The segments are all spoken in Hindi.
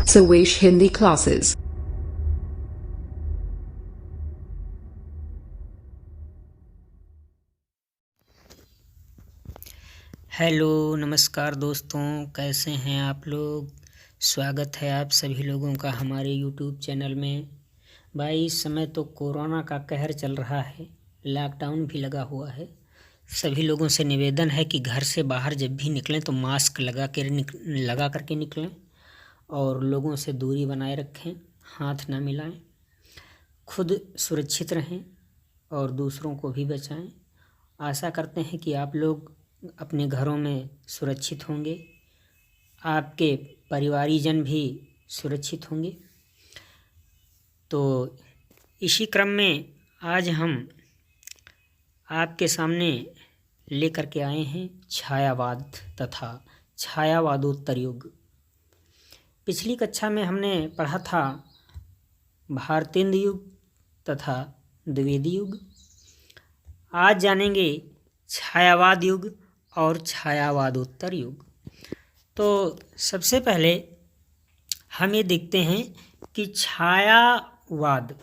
Sawish Hindi classes. हेलो नमस्कार दोस्तों, कैसे हैं आप लोग। स्वागत है आप सभी लोगों का हमारे यूट्यूब चैनल में। भाई इस समय तो कोरोना का कहर चल रहा है, लॉकडाउन भी लगा हुआ है। सभी लोगों से निवेदन है कि घर से बाहर जब भी निकलें तो मास्क लगा करके निकलें और लोगों से दूरी बनाए रखें, हाथ ना मिलाएं, खुद सुरक्षित रहें और दूसरों को भी बचाएं। आशा करते हैं कि आप लोग अपने घरों में सुरक्षित होंगे, आपके परिवारीजन भी सुरक्षित होंगे। तो इसी क्रम में आज हम आपके सामने लेकर के आए हैं छायावाद तथा छायावादोत्तर युग। पिछली कक्षा में हमने पढ़ा था भारतेंदु युग तथा द्विवेदी युग। आज जानेंगे छायावाद युग और छायावादोत्तर युग। तो सबसे पहले हम ये देखते हैं कि छायावाद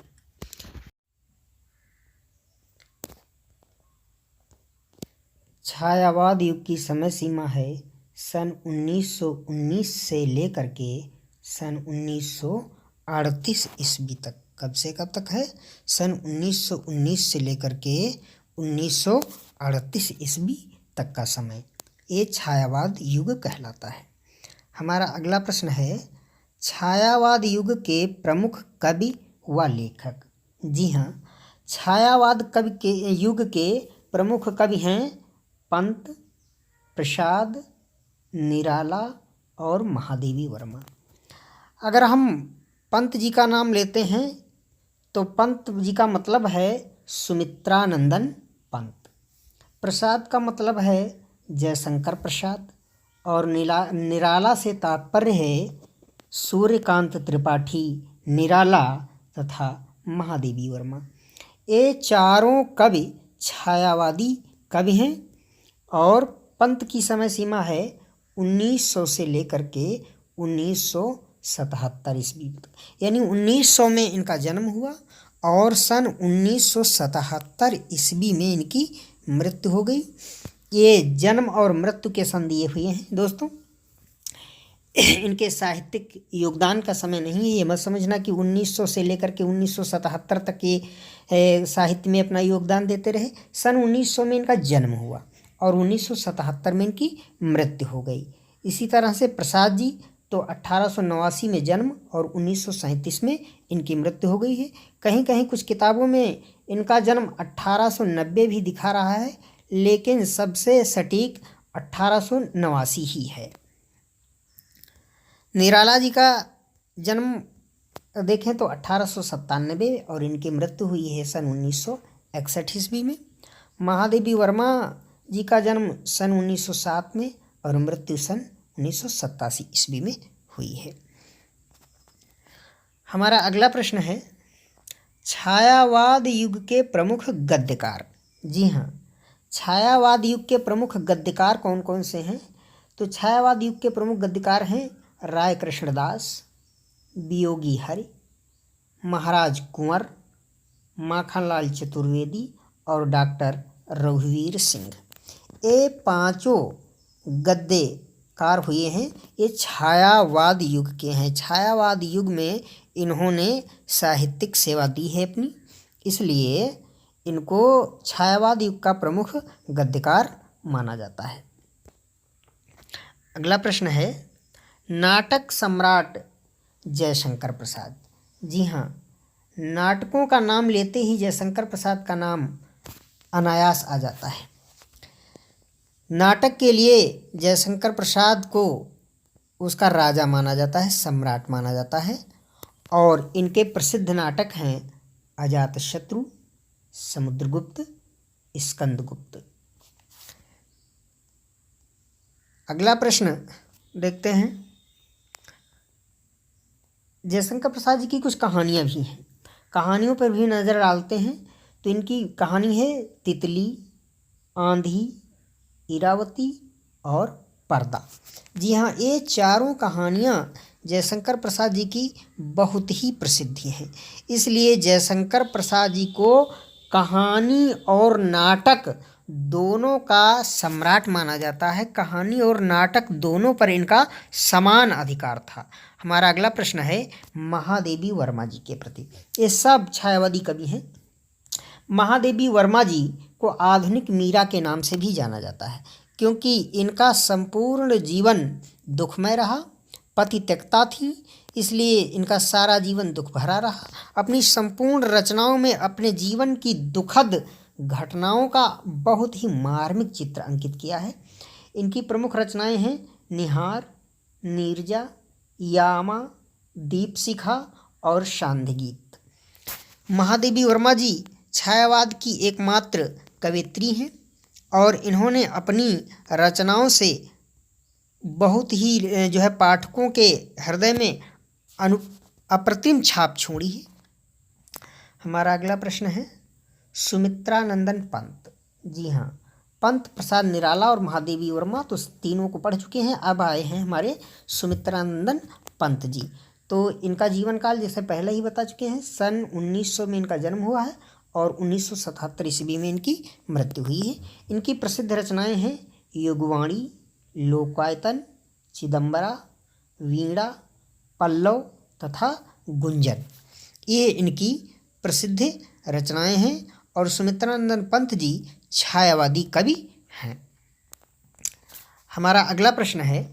युग की समय सीमा है सन 1919 से लेकर के सन 1938 ईस्वी तक। कब से कब तक है? सन 1919 से लेकर के 1938 ईस्वी तक का समय ये छायावाद युग कहलाता है। हमारा अगला प्रश्न है, छायावाद युग के प्रमुख कवि व लेखक। जी हाँ, छायावाद कवि के युग के प्रमुख कवि हैं पंत, प्रसाद, निराला और महादेवी वर्मा। अगर हम पंत जी का नाम लेते हैं तो पंत जी का मतलब है सुमित्रानंदन पंत। प्रसाद का मतलब है जयशंकर प्रसाद और निराला से तात्पर्य है सूर्यकांत त्रिपाठी निराला तथा महादेवी वर्मा। ये चारों कवि छायावादी कवि हैं और पंत की समय सीमा है 1900 से लेकर के 1977 ईस्वी तक। यानी 1900 में इनका जन्म हुआ और सन 1977 ईस्वी में इनकी मृत्यु हो गई। ये जन्म और मृत्यु के सन दिए हुए हैं दोस्तों। इनके साहित्यिक योगदान का समय नहीं है, ये मत समझना कि 1900 से लेकर के 1977 तक ये साहित्य में अपना योगदान देते रहे। सन 1900 में इनका जन्म हुआ और 1977 में इनकी मृत्यु हो गई। इसी तरह से प्रसाद जी तो 1889 में जन्म और 1937 में इनकी मृत्यु हो गई है। कहीं कहीं कुछ किताबों में इनका जन्म 1890 भी दिखा रहा है, लेकिन सबसे सटीक 1889 ही है। निराला जी का जन्म देखें तो 1897 और इनकी मृत्यु हुई है सन 1961 ईस्वी में। महादेवी वर्मा जी का जन्म सन 1907 में और मृत्यु सन 1987 ईस्वी में हुई है। हमारा अगला प्रश्न है, छायावाद युग के प्रमुख गद्यकार। जी हाँ, छायावाद युग के प्रमुख गद्यकार कौन कौन से हैं? तो छायावाद युग के प्रमुख गद्यकार हैं राय कृष्णदास, वियोगी हरि, महाराज कुंवर, माखनलाल चतुर्वेदी और डॉक्टर रघुवीर सिंह। ये पांचों गद्यकार हुए हैं, ये छायावाद युग के हैं। छायावाद युग में इन्होंने साहित्यिक सेवा दी है अपनी, इसलिए इनको छायावाद युग का प्रमुख गद्यकार माना जाता है। अगला प्रश्न है, नाटक सम्राट जयशंकर प्रसाद। जी हाँ, नाटकों का नाम लेते ही जयशंकर प्रसाद का नाम अनायास आ जाता है। नाटक के लिए जयशंकर प्रसाद को उसका राजा माना जाता है, सम्राट माना जाता है और इनके प्रसिद्ध नाटक हैं अजातशत्रु, समुद्रगुप्त, स्कंदगुप्त। अगला प्रश्न देखते हैं, जयशंकर प्रसाद जी की कुछ कहानियाँ भी हैं, कहानियों पर भी नज़र डालते हैं। तो इनकी कहानी है तितली, आंधी, इरावती और पर्दा। जी हाँ, ये चारों कहानियाँ जयशंकर प्रसाद जी की बहुत ही प्रसिद्धि है, इसलिए जयशंकर प्रसाद जी को कहानी और नाटक दोनों का सम्राट माना जाता है। कहानी और नाटक दोनों पर इनका समान अधिकार था। हमारा अगला प्रश्न है महादेवी वर्मा जी के प्रति। ये सब छायावादी कवि हैं। महादेवी वर्मा जी को आधुनिक मीरा के नाम से भी जाना जाता है, क्योंकि इनका संपूर्ण जीवन दुखमय रहा। पति त्यक्ता थी, इसलिए इनका सारा जीवन दुख भरा रहा। अपनी संपूर्ण रचनाओं में अपने जीवन की दुखद घटनाओं का बहुत ही मार्मिक चित्र अंकित किया है। इनकी प्रमुख रचनाएं हैं निहार, नीरजा, यामा, दीपशिखा और शांति गीत। महादेवी वर्मा जी छायावाद की एकमात्र कवयित्री हैं और इन्होंने अपनी रचनाओं से बहुत ही पाठकों के हृदय में अप्रतिम छाप छोड़ी है। हमारा अगला प्रश्न है सुमित्रानंदन पंत। जी हाँ, पंत प्रसाद निराला और महादेवी वर्मा तो तीनों को पढ़ चुके हैं। अब आए हैं हमारे सुमित्रानंदन पंत जी। तो इनका जीवन काल जैसे पहले ही बता चुके हैं, सन 1900 में इनका जन्म हुआ है और 1977 ईस्वी में इनकी मृत्यु हुई है। इनकी प्रसिद्ध रचनाएं हैं युगवाणी, लोकायतन, चिदंबरा, वीणा, पल्लव तथा गुंजन। ये इनकी प्रसिद्ध रचनाएं हैं और सुमित्रानंदन पंत जी छायावादी कवि हैं। हमारा अगला प्रश्न है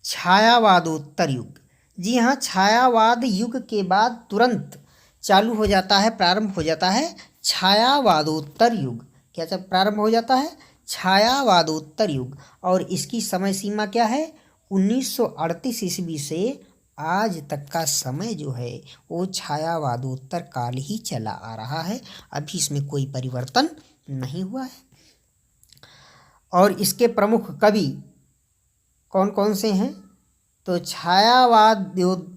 छायावादोत्तर युग। जी हाँ, छायावाद युग के बाद तुरंत चालू हो जाता है, प्रारंभ हो जाता है छायावादोत्तर युग। क्या प्रारंभ हो जाता है? छायावादोत्तर युग। और इसकी समय सीमा क्या है? 1938 ईस्वी से आज तक का समय जो है वो छायावादोत्तर काल ही चला आ रहा है। अभी इसमें कोई परिवर्तन नहीं हुआ है। और इसके प्रमुख कवि कौन कौन से हैं? तो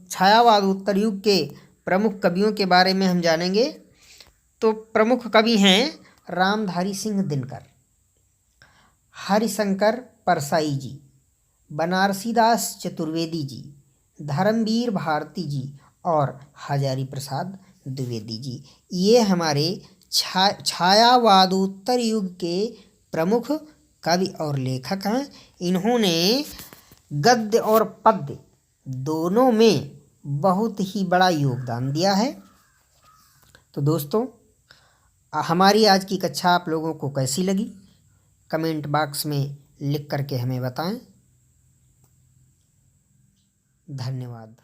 छायावादोत्तर युग के प्रमुख कवियों के बारे में हम जानेंगे। तो प्रमुख कवि हैं रामधारी सिंह दिनकर, हरिशंकर परसाई जी, बनारसीदास चतुर्वेदी जी, धर्मवीर भारती जी और हजारी प्रसाद द्विवेदी जी। ये हमारे छायावादोत्तर युग के प्रमुख कवि और लेखक हैं। इन्होंने गद्य और पद्य दोनों में बहुत ही बड़ा योगदान दिया है। तो दोस्तों, हमारी आज की कक्षा आप लोगों को कैसी लगी? कमेंट बॉक्स में लिख करके हमें बताएं। धन्यवाद।